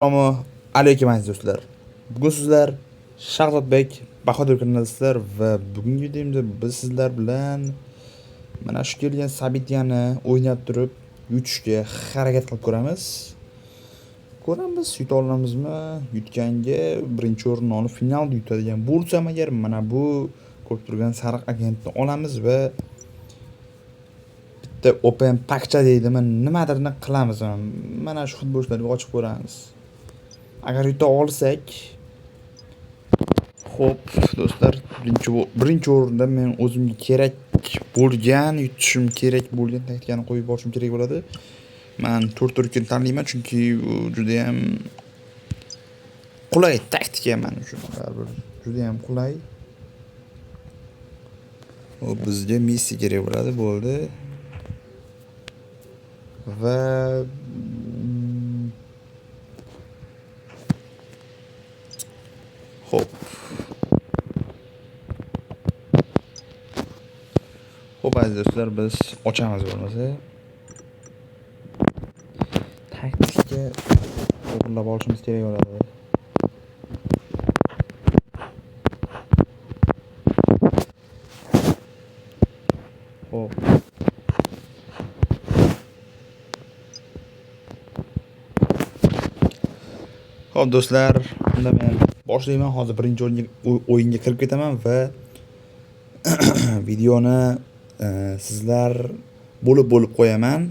Assalomu alaykum aziz do'stlar. Bugun sizlar Shahzodbek Bahodir kanaldasizlar va bugungi videomda biz sizlar bilan mana shu kelgan Sabitiyani o'ynab turib yutishga harakat qilib ko'ramiz. Ko'ramiz yuta olamizmi? Yutganga birinchi o'rinni olib finalda yutadigan bo'lsam agar mana bu ko'rib turgan sariq agentni olamiz va bitta open pakcha deydimi, nimadirni qilamiz. Mana shu futbolchilarga ochib ko'ramiz. Agar yuta olsak, xo'p do'stlar, birinchi o'rinda men o'zimga kerak bo'lgan, yutishim kerak bo'lgan taktikani qo'yib borishim kerak bo'ladi. Men 4-4-2 tanlayman chunki u juda ham qulay taktika men uchun. Baribir juda ham qulay. O bizga Messi kerak bo'ladi, bo'ldi. Va xo'p. Xo'p aziz do'stlar, biz ochamiz bo'lmasa. Taktika to'g'rilab olishimiz kerak bo'ladi. Xo'p. Xo'p do'stlar, unda men boshlayman. Hozir birinchi o'yinga kirib ketaman va videoni sizlar bo'lib qo'yaman.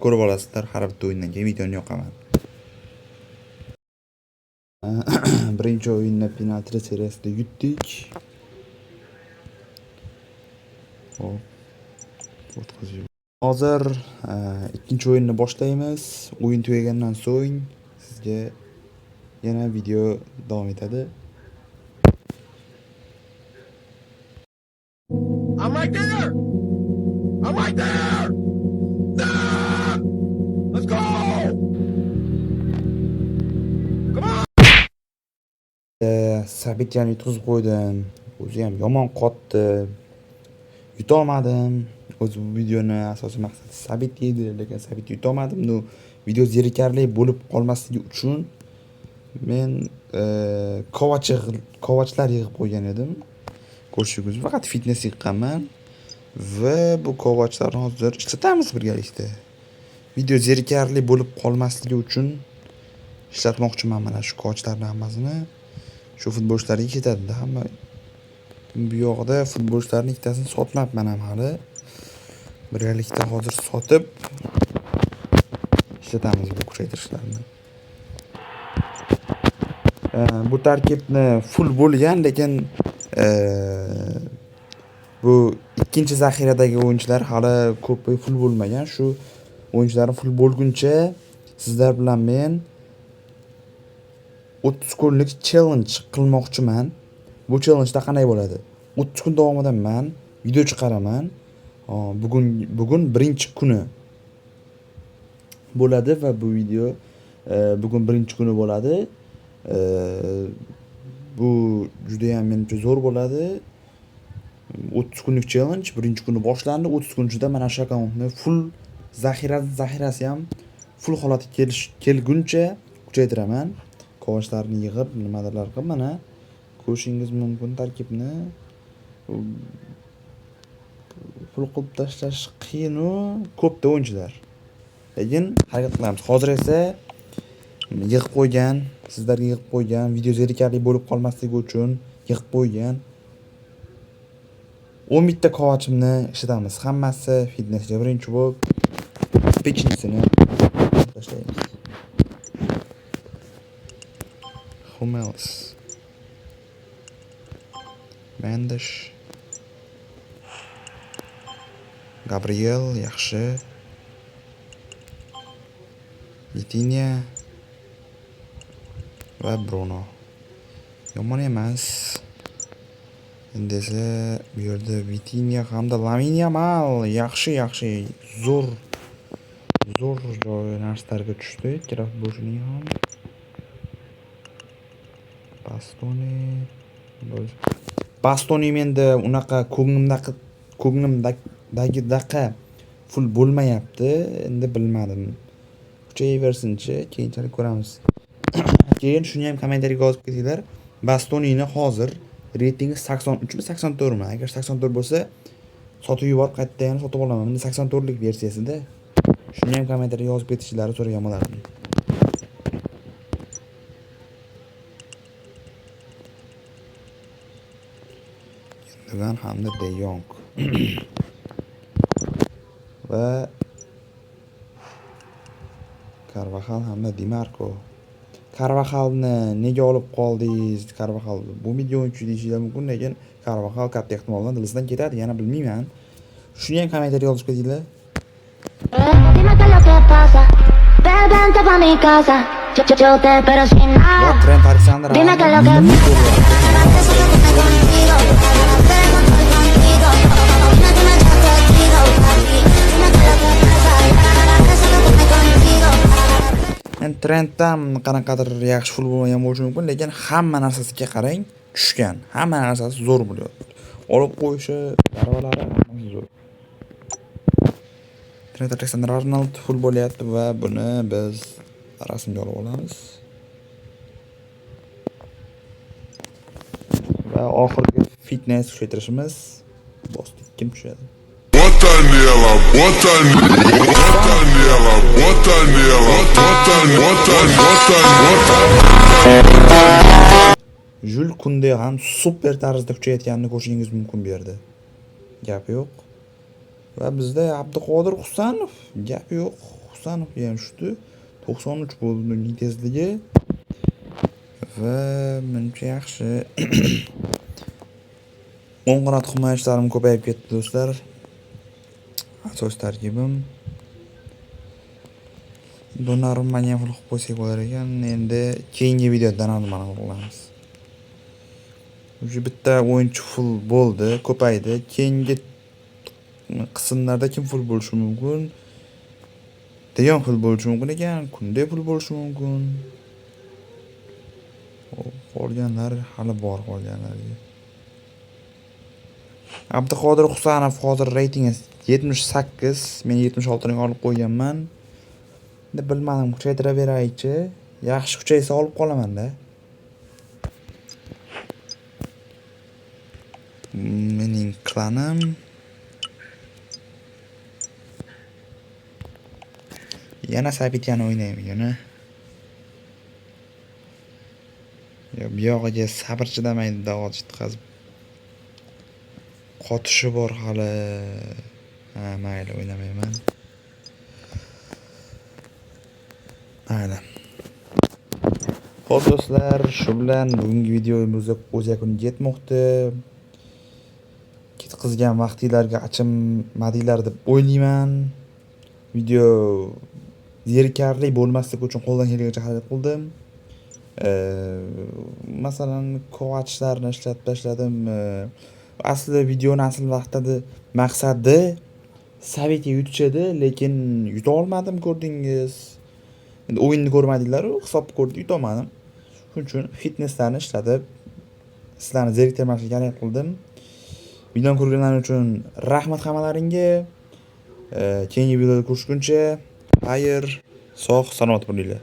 Ko'rib olasizlar har bitta o'yindan keyin videoni yoqaman. Birinchi o'yinda penalti seriyasida yutdik. Hozir ikkinchi o'yinni boshlaymiz. O'yin tugagandan so'ng sizga yana video davom etadi. I'm right there! I'm right there! No! Let's go! Come on! Sabitiyani yutqizib qo'ydim. O'zi ham yomon qotdi. Yuta olmadim. O'zi bu videoni asosiy maqsadi Sabit edi, lekin Sabit yuta olmadim. No, video zerikarli bo'lib qolmasligi uchun men kovachlar yig'ib qo'ygan edim. Ko'rishingiz faqat fitness yiqqanman va bu kovachlarni hozir ishlatamiz birgalikda. Video zerikarli bo'lib qolmasligi uchun ishlatmoqchiman mana shu kovachlarni hammasini. Shu futbolchilarga ketadi hamma. Bu yoqda futbolchilarning ikkitasini sotmabman ham hali. Birgalikda hozir sotib ishlatamiz bu kuchaytirishlarni. Bu tarkibni full bo'lgan, lekin bu ikkinchi zaxiradagi o'yinchilar hali ko'p full bo'lmagan. Shu o'yinchilar full bo'lguncha sizlar bilan men 30 kunlik challenge qilmoqchiman. Bu challenge-da qanday bo'ladi? 30 kun davomida men video chiqaraman. Bugun birinchi kuni bo'ladi va bu video bugun birinchi kuni bo'ladi. Bu juda ham men uchun zo'r bo'ladi. 30 kunlik challenge birinchi kuni boshlandi. 30 kun ichida mana shu akkauntni full zaxirasi ham full holatga kelguncha kuchaytiraman. Kovachlarni yig'ib, nimadirlar qilib mana ko'rishingiz mumkin tarkibni. Full qilib tashlash qiyin u, ko'pda o'yinchilar. Lekin harakat qilamiz. Hozir esa yig'ib qo'ygan, sizlarga yig'ib qo'ygan, video zerikarli bo'lib qolmasligi uchun yig'ib qo'ygan 10 ta kovachimni ishlatamiz. Hammasi fitnessga birinchi bo'lib pechinisini tashlaymiz. Hummels, Mendes, Gabriel yaxshi, Vitinha va Bruno. Yomon emas. Endi esa bu yerda Vitinha hamda Lamine Yamal yaxshi zo'r yo'nalishlarga tushdi. Ikkala futbolchining ham. Bastoni menda unaqa ko'nglimdagi full bo'lmayapti. Endi bilmadim. Kuchayaversin-chi, keyinchalik ko'ramiz. Keyin shuni ham kommentariyaga yozib ketinglar. Bastonini hozir reytingi 83mi 84mi? Agar 84 bo'lsa, sotib yuborib qaytadan sotib olaman. Bunda 84 lik versiyasida. Shuni ham kommentariyaga yozib ketishlarini so'ragan bo'lardim. Gündogan hamda De Jong va Carvajal hamda Di Marco. Carvajalni nega olib qoldingiz? Carvajal bu million o'yinchi deyishinglar mumkin, lekin Carvajal katta ehtimol bilan dilingizdan ketadi, yana bilmayman. Shuni ham kommentariyaga yozib ketinglar. Dime qué es lo que pasa. Vente pa' mi casa. Yo te espero sin Va nada. Trent Alexander. Dime qué es lo que pasa. Contigo. Dime que me llamas testigo. Dime qué es lo que pasa. Contigo. Men Trentdan qanaqadir yaxshi futbol o'ynagan bo'lishi mumkin, lekin hamma narsasiga qarang, tushgan. Hamma narsasi zo'r bo'lyapti. Olib qo'yishi, darvolari hammasi zo'r. Trent Alexander-Arnold futbol bo'lyapti va buni biz rasmga olib olamiz. Va oxirgi fitness kuchaytirishimiz bosdik. Kim tushadi? Botanela, Botanela, Jules Koundé ham super tarzda kuchayotganini ko'rishingiz mumkin bu yerda. Gap yo'q. Va bizda Abduqodir Husanov, gap yo'q. Husanov ham tushdi. 93 bo'ldi uning tezligi. Va menimcha yaxshi. O'ng qanot himoyachalarim ko'payib ketdi do'stlar. Asosiy tarkibim Donnarumma-ni ham qilib qo'ysak bo'lar ekan. Endi keyingi videoda nima qilamiz? Уже bitta o'yinchi full bo'ldi, ko'paydi. Keyingi qismlarda kim full bo'lishi mumkin? De Jong full bo'lishi mumkin ekan, Koundé full bo'lishi mumkin. Qolganlar hali bor qolganlarga. Abduqodir Husanov hozir reytingi 78, men 76 ning olib qo'yganman. Endi bilmadim, kuchaytiraveraychi. Yaxshi kuchaysa olib qolaman-da. Mening klanim yana Sabityan o'ynayman yana. Yo, bu yog'iga sabr chidamaydi, da'vat yetkazib. Qotishi bor hali. Ha, mayli, o'ynamayman. Mayli. Xo'p do'stlar, shu bilan bugungi videomiz o'z yakuniga yetmoqda. Ketqizgan vaqtinglarga achinmadinglar deb o'ylayman. Video zerikarli bo'lmasligi uchun qo'ldan kelgancha harakat qildim. Masalan, kovachlarni ishlatib tashladim. Asli videoni asl vaqtida maqsadi Savitga yutishadi, lekin yuta olmadim, ko'rdingiz. Endi o'yinni ko'rmadinglar-ku, hisobni ko'rib yuta olmadim. Shuning uchun fitnesslarni ishlatib sizlarni zeriktirmaslikka harakat qildim. Videoni ko'rganlar uchun rahmat hammalaringga. Keyingi videoda ko'rishguncha xayr, sog', salomat bo'linglar.